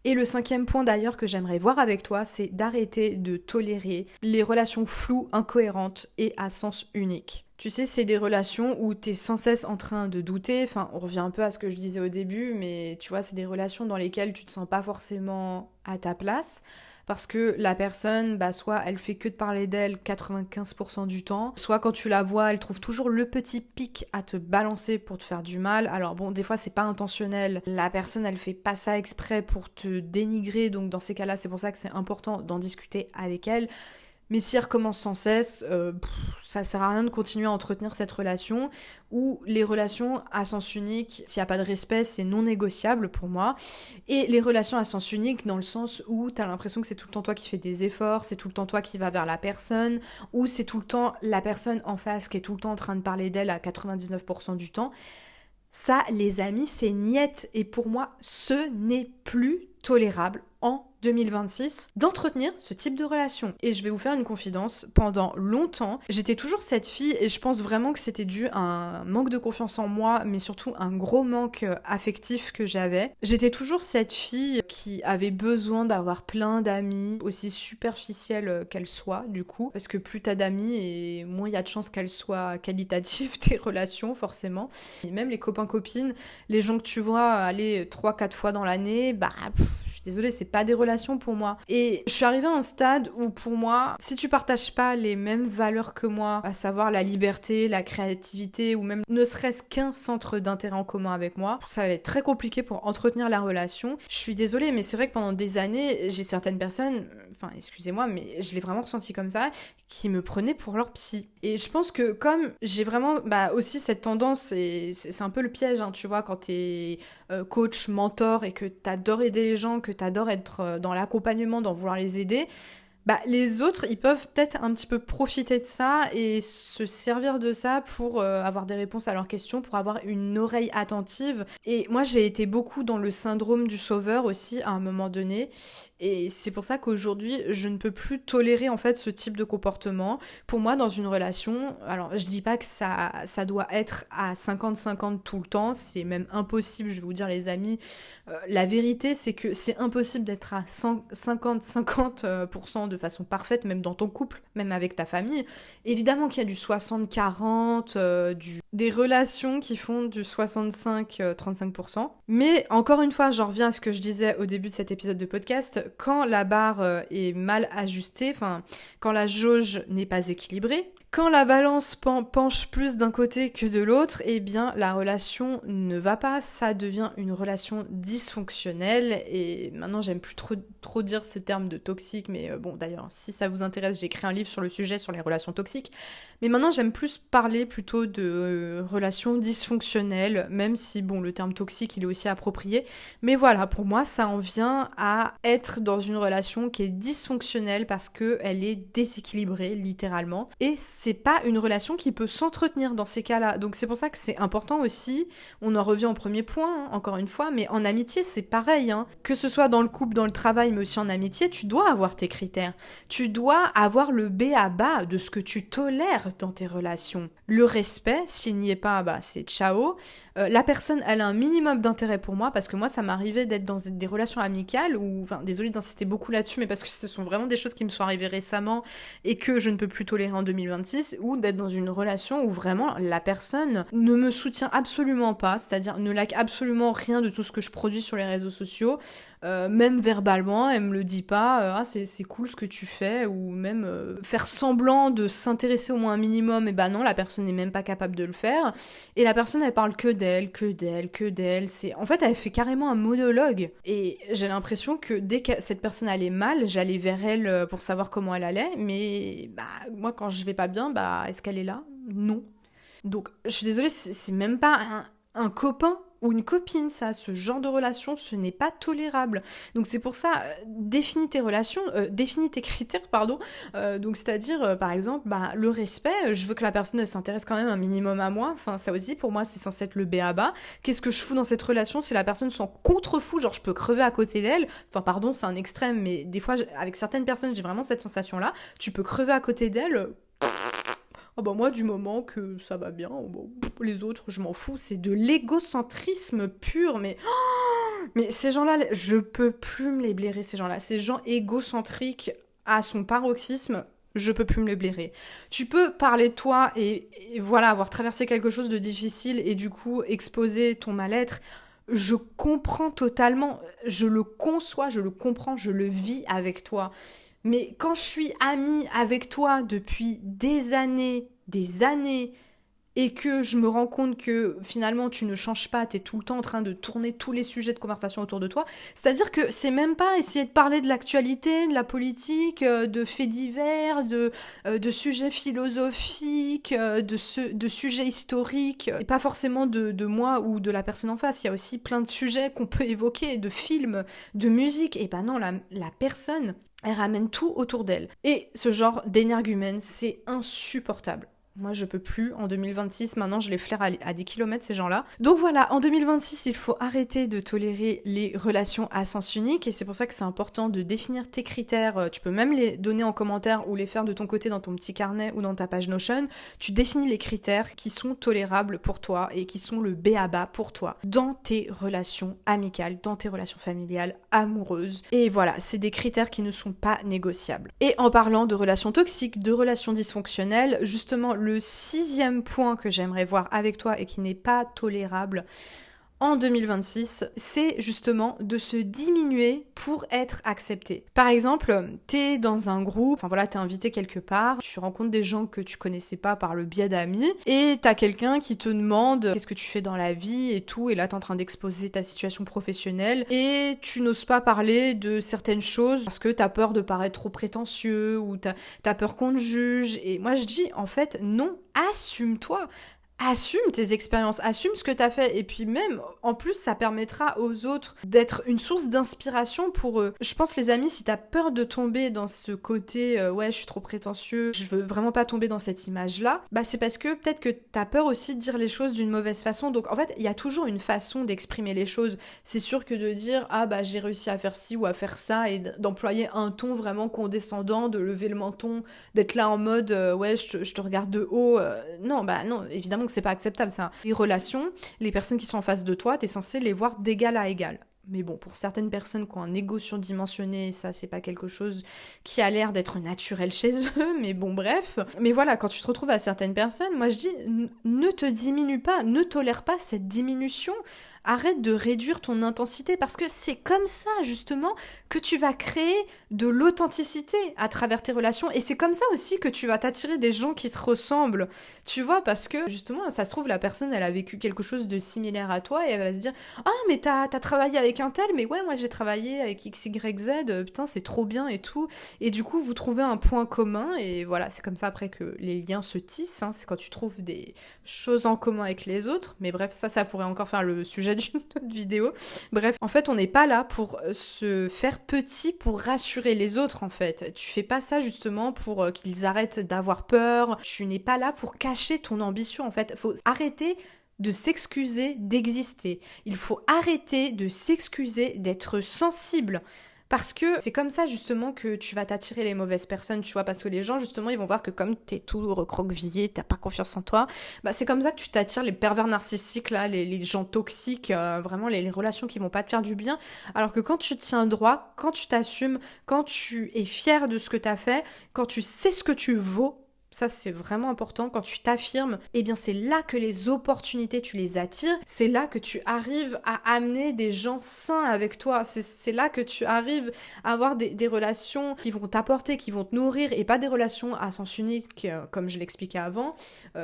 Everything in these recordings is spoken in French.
Et le 5e point d'ailleurs que j'aimerais voir avec toi, c'est d'arrêter de tolérer les relations floues, incohérentes et à sens unique. Tu sais, c'est des relations où t'es sans cesse en train de douter, enfin on revient un peu à ce que je disais au début, mais tu vois, c'est des relations dans lesquelles tu te sens pas forcément à ta place, parce que la personne, bah soit elle fait que de parler d'elle 95% du temps, soit quand tu la vois, elle trouve toujours le petit pic à te balancer pour te faire du mal. Alors bon, des fois c'est pas intentionnel, la personne elle fait pas ça exprès pour te dénigrer, donc dans ces cas-là c'est pour ça que c'est important d'en discuter avec elle. Mais si elle recommence sans cesse, ça sert à rien de continuer à entretenir cette relation, ou les relations à sens unique, s'il n'y a pas de respect, c'est non négociable pour moi. Et les relations à sens unique dans le sens où t'as l'impression que c'est tout le temps toi qui fais des efforts, c'est tout le temps toi qui vas vers la personne, ou c'est tout le temps la personne en face qui est tout le temps en train de parler d'elle à 99% du temps. Ça, les amis, c'est niette. Et pour moi, ce n'est plus tolérable en 2026 d'entretenir ce type de relation. Et je vais vous faire une confidence, pendant longtemps, j'étais toujours cette fille et je pense vraiment que c'était dû à un manque de confiance en moi, mais surtout un gros manque affectif que j'avais. J'étais toujours cette fille qui avait besoin d'avoir plein d'amis, aussi superficielles qu'elles soient du coup, parce que plus t'as d'amis et moins il y a de chances qu'elles soient qualitatives tes relations forcément. Et même les copains-copines, les gens que tu vois aller 3-4 fois dans l'année, bah je suis désolée, c'est pas des relations pour moi. Et je suis arrivée à un stade où pour moi, si tu partages pas les mêmes valeurs que moi, à savoir la liberté, la créativité ou même ne serait-ce qu'un centre d'intérêt en commun avec moi, ça va être très compliqué pour entretenir la relation. Je suis désolée, mais c'est vrai que pendant des années, j'ai certaines personnes, enfin excusez-moi, mais je l'ai vraiment ressenti comme ça, qui me prenaient pour leur psy. Et je pense que comme j'ai vraiment aussi cette tendance, et c'est un peu le piège, hein, tu vois, quand t'es coach, mentor et que t'adores aider les gens, que t'adores être dans l'accompagnement, dans vouloir les aider, bah, les autres, ils peuvent peut-être un petit peu profiter de ça et se servir de ça pour avoir des réponses à leurs questions, pour avoir une oreille attentive. Et moi, j'ai été beaucoup dans le syndrome du sauveur aussi à un moment donné. Et c'est pour ça qu'aujourd'hui, je ne peux plus tolérer en fait ce type de comportement. Pour moi, dans une relation, alors je dis pas que ça doit être à 50-50 tout le temps, c'est même impossible, je vais vous dire les amis. La vérité, c'est que c'est impossible d'être à 50-50% de façon parfaite, même dans ton couple, même avec ta famille. Évidemment qu'il y a du 60-40, des relations qui font du 65-35%. Mais encore une fois, j'en reviens à ce que je disais au début de cet épisode de podcast, quand la barre est mal ajustée, enfin, quand la jauge n'est pas équilibrée, quand la balance penche plus d'un côté que de l'autre, eh bien la relation ne va pas, ça devient une relation dysfonctionnelle. Et maintenant j'aime plus trop dire ce terme de toxique, mais bon d'ailleurs si ça vous intéresse, j'ai écrit un livre sur le sujet, sur les relations toxiques. Mais maintenant j'aime plus parler plutôt de relations dysfonctionnelles, même si bon le terme toxique il est aussi approprié. Mais voilà, pour moi ça en vient à être dans une relation qui est dysfonctionnelle parce qu'elle est déséquilibrée littéralement. Et c'est pas une relation qui peut s'entretenir dans ces cas-là. Donc c'est pour ça que c'est important aussi, on en revient au premier point, hein, encore une fois, mais en amitié c'est pareil, hein. Que ce soit dans le couple, dans le travail, mais aussi en amitié, tu dois avoir tes critères. Tu dois avoir le b à bas de ce que tu tolères dans tes relations. Le respect, s'il n'y est pas, bah c'est ciao. La personne, elle a un minimum d'intérêt pour moi, parce que moi ça m'arrivait d'être dans des relations amicales, ou, enfin désolée d'insister beaucoup là-dessus, mais parce que ce sont vraiment des choses qui me sont arrivées récemment et que je ne peux plus tolérer en 2026, ou d'être dans une relation où vraiment la personne ne me soutient absolument pas, c'est-à-dire ne like absolument rien de tout ce que je produis sur les réseaux sociaux, même verbalement, elle me le dit pas, ah c'est cool ce que tu fais, ou même faire semblant de s'intéresser au moins un minimum, et bah non, la personne n'est même pas capable de le faire, et la personne elle parle que d'elle, en fait elle fait carrément un monologue, et j'ai l'impression que dès que cette personne allait mal, j'allais vers elle pour savoir comment elle allait, mais bah moi quand je vais pas bien, bah est-ce qu'elle est là? Non. Donc je suis désolée, c'est même pas un copain ou une copine, ça, ce genre de relation, ce n'est pas tolérable. Donc c'est pour ça, définis tes relations, définis tes critères, pardon. Donc c'est-à-dire, par exemple, bah, le respect, je veux que la personne elle s'intéresse quand même un minimum à moi. Enfin, ça aussi, pour moi, c'est censé être le b à bas. Qu'est-ce que je fous dans cette relation si la personne s'en contrefou, genre je peux crever à côté d'elle. Enfin, pardon, c'est un extrême, mais des fois, avec certaines personnes, j'ai vraiment cette sensation-là. Tu peux crever à côté d'elle. Ah bah moi, du moment que ça va bien, bon, les autres, je m'en fous. C'est de l'égocentrisme pur, mais Mais ces gens-là, je peux plus me les blairer, ces gens-là. Ces gens égocentriques à son paroxysme, je peux plus me les blairer. Tu peux parler de toi et voilà, avoir traversé quelque chose de difficile et du coup exposer ton mal-être. Je comprends totalement, je le conçois, je le comprends, je le vis avec toi. Mais quand je suis amie avec toi depuis des années, et que je me rends compte que finalement tu ne changes pas, t'es tout le temps en train de tourner tous les sujets de conversation autour de toi, c'est-à-dire que c'est même pas essayer de parler de l'actualité, de la politique, de faits divers, de sujets philosophiques, de sujets historiques, et pas forcément de moi ou de la personne en face, il y a aussi plein de sujets qu'on peut évoquer, de films, de musique, et ben non, la personne, elle ramène tout autour d'elle. Et ce genre d'énergumène, c'est insupportable. Moi, je peux plus. En 2026, maintenant, je les flaire à 10 km, ces gens-là. Donc voilà, en 2026, il faut arrêter de tolérer les relations à sens unique. Et c'est pour ça que c'est important de définir tes critères. Tu peux même les donner en commentaire ou les faire de ton côté dans ton petit carnet ou dans ta page Notion. Tu définis les critères qui sont tolérables pour toi et qui sont le b.a.-ba pour toi dans tes relations amicales, dans tes relations familiales, amoureuses. Et voilà, c'est des critères qui ne sont pas négociables. Et en parlant de relations toxiques, de relations dysfonctionnelles, justement, le 6e point que j'aimerais voir avec toi et qui n'est pas tolérable en 2026, c'est justement de se diminuer pour être accepté. Par exemple, t'es dans un groupe, enfin voilà, t'es invité quelque part, tu rencontres des gens que tu connaissais pas par le biais d'amis, et t'as quelqu'un qui te demande qu'est-ce que tu fais dans la vie et tout, et là t'es en train d'exposer ta situation professionnelle, et tu n'oses pas parler de certaines choses parce que t'as peur de paraître trop prétentieux, ou t'as peur qu'on te juge, et moi je dis en fait non, assume-toi. Assume tes expériences, assume ce que t'as fait, et puis même, en plus, ça permettra aux autres d'être une source d'inspiration pour eux. Je pense, les amis, si t'as peur de tomber dans ce côté ouais, je suis trop prétentieux, je veux vraiment pas tomber dans cette image-là, bah c'est parce que peut-être que t'as peur aussi de dire les choses d'une mauvaise façon. Donc en fait, il y a toujours une façon d'exprimer les choses. C'est sûr que de dire ah bah j'ai réussi à faire ci ou à faire ça, et d'employer un ton vraiment condescendant, de lever le menton, d'être là en mode ouais je te regarde de haut, non bah non, évidemment que c'est pas acceptable ça. Les relations, les personnes qui sont en face de toi, t'es censé les voir d'égal à égal. Mais bon, pour certaines personnes qui ont un ego surdimensionné, ça c'est pas quelque chose qui a l'air d'être naturel chez eux, mais bon bref. Mais voilà, quand tu te retrouves à certaines personnes, moi je dis, ne te diminue pas, ne tolère pas cette diminution. Arrête de réduire ton intensité, parce que c'est comme ça justement que tu vas créer de l'authenticité à travers tes relations, et c'est comme ça aussi que tu vas t'attirer des gens qui te ressemblent, tu vois, parce que justement ça se trouve la personne elle a vécu quelque chose de similaire à toi et elle va se dire ah mais t'as travaillé avec un tel, mais ouais moi j'ai travaillé avec XYZ, putain c'est trop bien et tout, et du coup vous trouvez un point commun, et voilà c'est comme ça après que les liens se tissent, hein, c'est quand tu trouves des choses en commun avec les autres, mais bref ça pourrait encore faire le sujet d'une autre vidéo. Bref, en fait, on n'est pas là pour se faire petit pour rassurer les autres, en fait. Tu fais pas ça justement pour qu'ils arrêtent d'avoir peur. Tu n'es pas là pour cacher ton ambition, en fait. Faut arrêter de s'excuser d'exister. Il faut arrêter de s'excuser d'être sensible. Parce que c'est comme ça justement que tu vas t'attirer les mauvaises personnes, tu vois, parce que les gens justement ils vont voir que comme t'es tout recroquevillé, t'as pas confiance en toi, bah c'est comme ça que tu t'attires les pervers narcissiques là, les gens toxiques, vraiment les relations qui vont pas te faire du bien, alors que quand tu tiens droit, quand tu t'assumes, quand tu es fier de ce que t'as fait, quand tu sais ce que tu vaux, ça c'est vraiment important, quand tu t'affirmes, eh bien c'est là que les opportunités tu les attires, c'est là que tu arrives à amener des gens sains avec toi, c'est là que tu arrives à avoir des relations qui vont t'apporter, qui vont te nourrir, et pas des relations à sens unique comme je l'expliquais avant.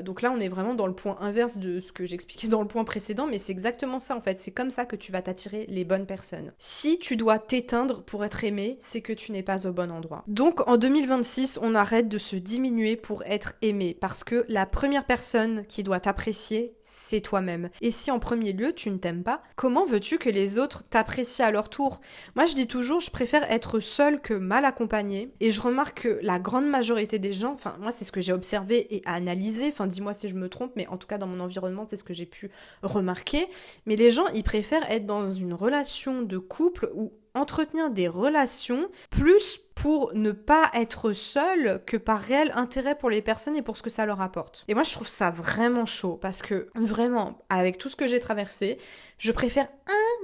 Donc là on est vraiment dans le point inverse de ce que j'expliquais dans le point précédent, mais c'est exactement ça en fait, c'est comme ça que tu vas t'attirer les bonnes personnes. Si tu dois t'éteindre pour être aimé, c'est que tu n'es pas au bon endroit. Donc en 2026 on arrête de se diminuer pour être aimé, parce que la première personne qui doit t'apprécier, c'est toi-même. Et si en premier lieu tu ne t'aimes pas, comment veux-tu que les autres t'apprécient à leur tour? Moi je dis toujours, je préfère être seule que mal accompagnée, et je remarque que la grande majorité des gens, enfin moi c'est ce que j'ai observé et analysé, enfin dis-moi si je me trompe, mais en tout cas dans mon environnement c'est ce que j'ai pu remarquer, mais les gens ils préfèrent être dans une relation de couple où entretenir des relations plus pour ne pas être seul que par réel intérêt pour les personnes et pour ce que ça leur apporte. Et moi, je trouve ça vraiment chaud parce que vraiment, avec tout ce que j'ai traversé, je préfère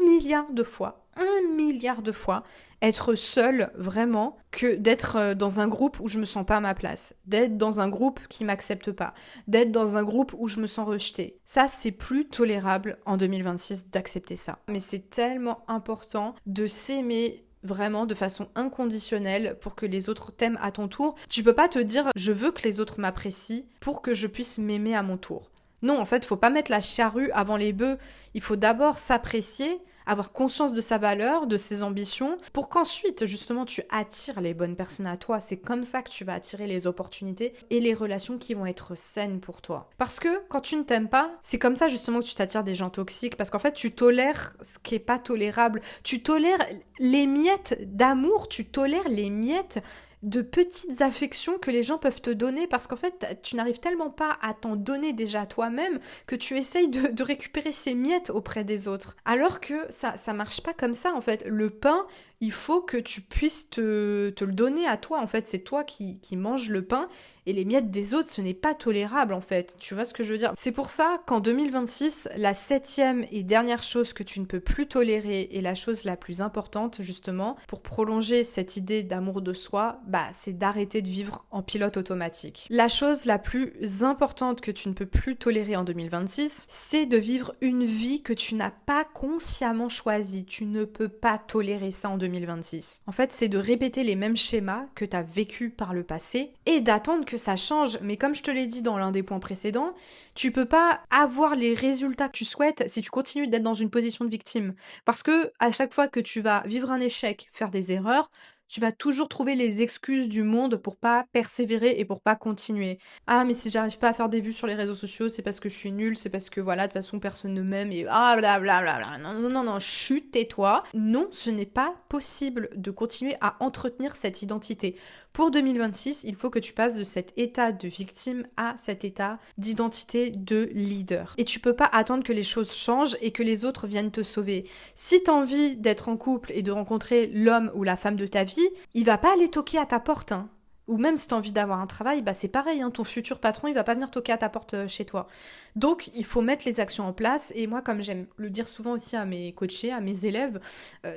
1 milliard de fois être seule vraiment que d'être dans un groupe où je me sens pas à ma place, d'être dans un groupe qui m'accepte pas, d'être dans un groupe où je me sens rejetée. Ça, c'est plus tolérable en 2026 d'accepter ça. Mais c'est tellement important de s'aimer vraiment de façon inconditionnelle pour que les autres t'aiment à ton tour. Tu peux pas te dire je veux que les autres m'apprécient pour que je puisse m'aimer à mon tour. Non, en fait, faut pas mettre la charrue avant les bœufs. Il faut d'abord s'apprécier, avoir conscience de sa valeur, de ses ambitions, pour qu'ensuite, justement, tu attires les bonnes personnes à toi. C'est comme ça que tu vas attirer les opportunités et les relations qui vont être saines pour toi. Parce que quand tu ne t'aimes pas, c'est comme ça, justement, que tu t'attires des gens toxiques, parce qu'en fait, tu tolères ce qui est pas tolérable. Tu tolères les miettes d'amour, tu tolères les miettes de petites affections que les gens peuvent te donner parce qu'en fait, tu n'arrives tellement pas à t'en donner déjà à toi-même que tu essayes de récupérer ces miettes auprès des autres. Alors que ça marche pas comme ça en fait. Le pain, il faut que tu puisses te le donner à toi en fait. C'est toi qui manges le pain et les miettes des autres, ce n'est pas tolérable en fait. Tu vois ce que je veux dire? C'est pour ça qu'en 2026, la 7e et dernière chose que tu ne peux plus tolérer et la chose la plus importante justement pour prolonger cette idée d'amour de soi, c'est d'arrêter de vivre en pilote automatique. La chose la plus importante que tu ne peux plus tolérer en 2026, c'est de vivre une vie que tu n'as pas consciemment choisie. Tu ne peux pas tolérer ça en 2026. En fait, c'est de répéter les mêmes schémas que tu as vécu par le passé et d'attendre que ça change. Mais comme je te l'ai dit dans l'un des points précédents, tu peux pas avoir les résultats que tu souhaites si tu continues d'être dans une position de victime. Parce que à chaque fois que tu vas vivre un échec, faire des erreurs, tu vas toujours trouver les excuses du monde pour pas persévérer et pour pas continuer. Ah, mais si j'arrive pas à faire des vues sur les réseaux sociaux, c'est parce que je suis nulle, c'est parce que voilà, de toute façon personne ne m'aime et ah blablabla. Non, chut, tais-toi. Non, ce n'est pas possible de continuer à entretenir cette identité. Pour 2026, il faut que tu passes de cet état de victime à cet état d'identité de leader. Et tu peux pas attendre que les choses changent et que les autres viennent te sauver. Si t'as envie d'être en couple et de rencontrer l'homme ou la femme de ta vie, il va pas aller toquer à ta porte, hein. Ou même si t'as envie d'avoir un travail, c'est pareil, hein, ton futur patron, il va pas venir toquer à ta porte chez toi. Donc, il faut mettre les actions en place. Et moi, comme j'aime le dire souvent aussi à mes coachés, à mes élèves,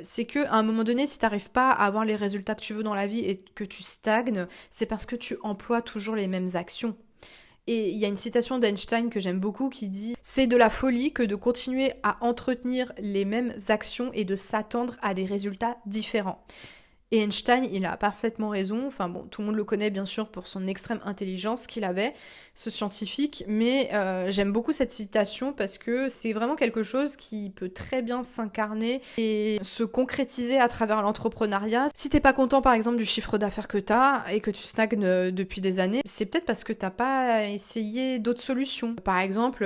c'est qu'à un moment donné, si t'arrives pas à avoir les résultats que tu veux dans la vie et que tu stagnes, c'est parce que tu emploies toujours les mêmes actions. Et il y a une citation d'Einstein que j'aime beaucoup qui dit « C'est de la folie que de continuer à entretenir les mêmes actions et de s'attendre à des résultats différents. » Et Einstein, il a parfaitement raison. Enfin bon, tout le monde le connaît bien sûr pour son extrême intelligence qu'il avait, ce scientifique. Mais j'aime beaucoup cette citation parce que c'est vraiment quelque chose qui peut très bien s'incarner et se concrétiser à travers l'entrepreneuriat. Si t'es pas content par exemple du chiffre d'affaires que t'as et que tu stagnes depuis des années, c'est peut-être parce que t'as pas essayé d'autres solutions. Par exemple,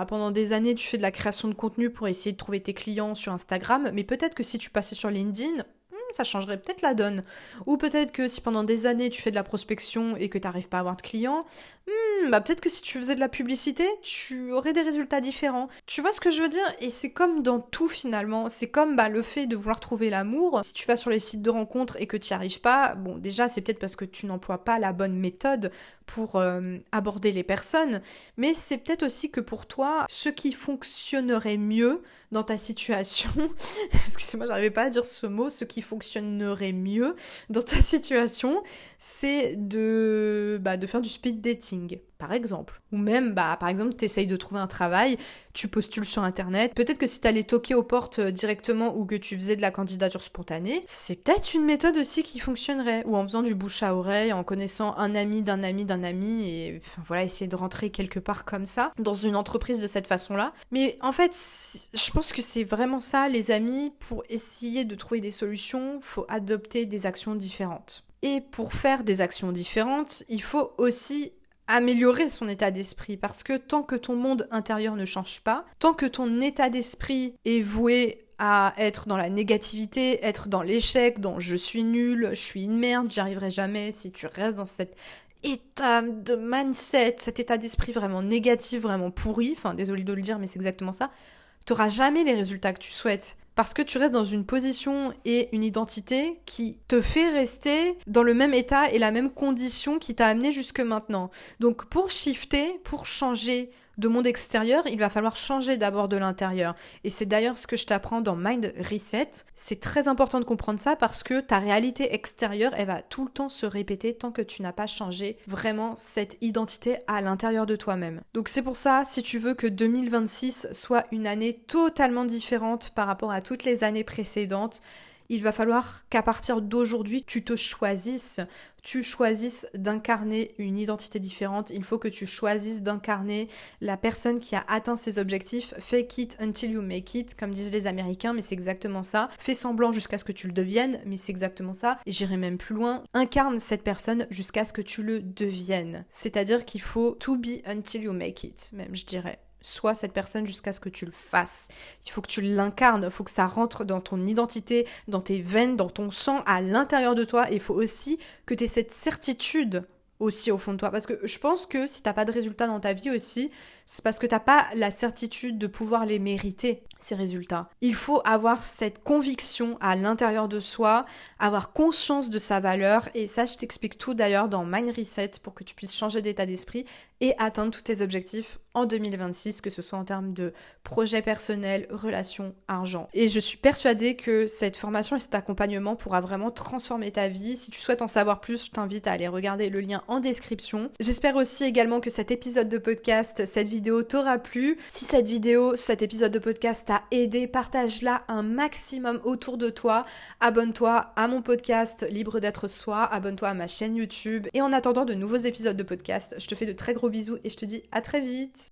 pendant des années tu fais de la création de contenu pour essayer de trouver tes clients sur Instagram, mais peut-être que si tu passais sur LinkedIn, ça changerait peut-être la donne. Ou peut-être que si pendant des années tu fais de la prospection et que tu n'arrives pas à avoir de clients, peut-être que si tu faisais de la publicité, tu aurais des résultats différents. Tu vois ce que je veux dire? Et c'est comme dans tout finalement. C'est comme le fait de vouloir trouver l'amour. Si tu vas sur les sites de rencontres et que tu n'y arrives pas, bon déjà c'est peut-être parce que tu n'emploies pas la bonne méthode pour aborder les personnes, mais c'est peut-être aussi que pour toi, ce qui fonctionnerait mieux dans ta situation, excusez-moi, j'arrivais pas à dire ce mot, ce qui fonctionnerait mieux dans ta situation, c'est de faire du speed dating, par exemple. Ou même, par exemple, t'essayes de trouver un travail, tu postules sur Internet. Peut-être que si t'allais toquer aux portes directement ou que tu faisais de la candidature spontanée, c'est peut-être une méthode aussi qui fonctionnerait. Ou en faisant du bouche à oreille, en connaissant un ami d'un ami d'un ami, et essayer de rentrer quelque part comme ça, dans une entreprise de cette façon-là. Mais en fait, je pense que c'est vraiment ça, les amis. Pour essayer de trouver des solutions, faut adopter des actions différentes. Et pour faire des actions différentes, il faut aussi améliorer son état d'esprit, parce que tant que ton monde intérieur ne change pas, tant que ton état d'esprit est voué à être dans la négativité, être dans l'échec, dans je suis nulle, je suis une merde, j'y arriverai jamais, si tu restes dans cet état de mindset, cet état d'esprit vraiment négatif, vraiment pourri, désolé de le dire mais c'est exactement ça, t'auras jamais les résultats que tu souhaites. Parce que tu restes dans une position et une identité qui te fait rester dans le même état et la même condition qui t'a amené jusque maintenant. Donc pour shifter, pour changer de monde extérieur, il va falloir changer d'abord de l'intérieur. Et c'est d'ailleurs ce que je t'apprends dans Mind Reset. C'est très important de comprendre ça parce que ta réalité extérieure, elle va tout le temps se répéter tant que tu n'as pas changé vraiment cette identité à l'intérieur de toi-même. Donc c'est pour ça, si tu veux que 2026 soit une année totalement différente par rapport à toutes les années précédentes, il va falloir qu'à partir d'aujourd'hui, tu choisisses d'incarner une identité différente. Il faut que tu choisisses d'incarner la personne qui a atteint ses objectifs. Fake it until you make it, comme disent les Américains, mais c'est exactement ça. Fais semblant jusqu'à ce que tu le deviennes, mais c'est exactement ça. Et j'irai même plus loin. Incarne cette personne jusqu'à ce que tu le deviennes. C'est-à-dire qu'il faut to be until you make it, même je dirais. Sois cette personne jusqu'à ce que tu le fasses. Il faut que tu l'incarnes, il faut que ça rentre dans ton identité, dans tes veines, dans ton sang, à l'intérieur de toi. Et il faut aussi que tu aies cette certitude aussi au fond de toi. Parce que je pense que si t'as pas de résultats dans ta vie aussi, c'est parce que t'as pas la certitude de pouvoir les mériter, ces résultats. Il faut avoir cette conviction à l'intérieur de soi, avoir conscience de sa valeur, et ça je t'explique tout d'ailleurs dans Mind Reset pour que tu puisses changer d'état d'esprit et atteindre tous tes objectifs en 2026, que ce soit en termes de projets personnels, relations, argent. Et je suis persuadée que cette formation et cet accompagnement pourra vraiment transformer ta vie. Si tu souhaites en savoir plus, je t'invite à aller regarder le lien en description. J'espère aussi également que cet épisode de podcast, cette vidéo t'aura plu. Si cet épisode de podcast t'a aidé, partage-la un maximum autour de toi. Abonne-toi à mon podcast Libre d'être soi, abonne-toi à ma chaîne YouTube. Et en attendant de nouveaux épisodes de podcast, je te fais de très gros bisous et je te dis à très vite.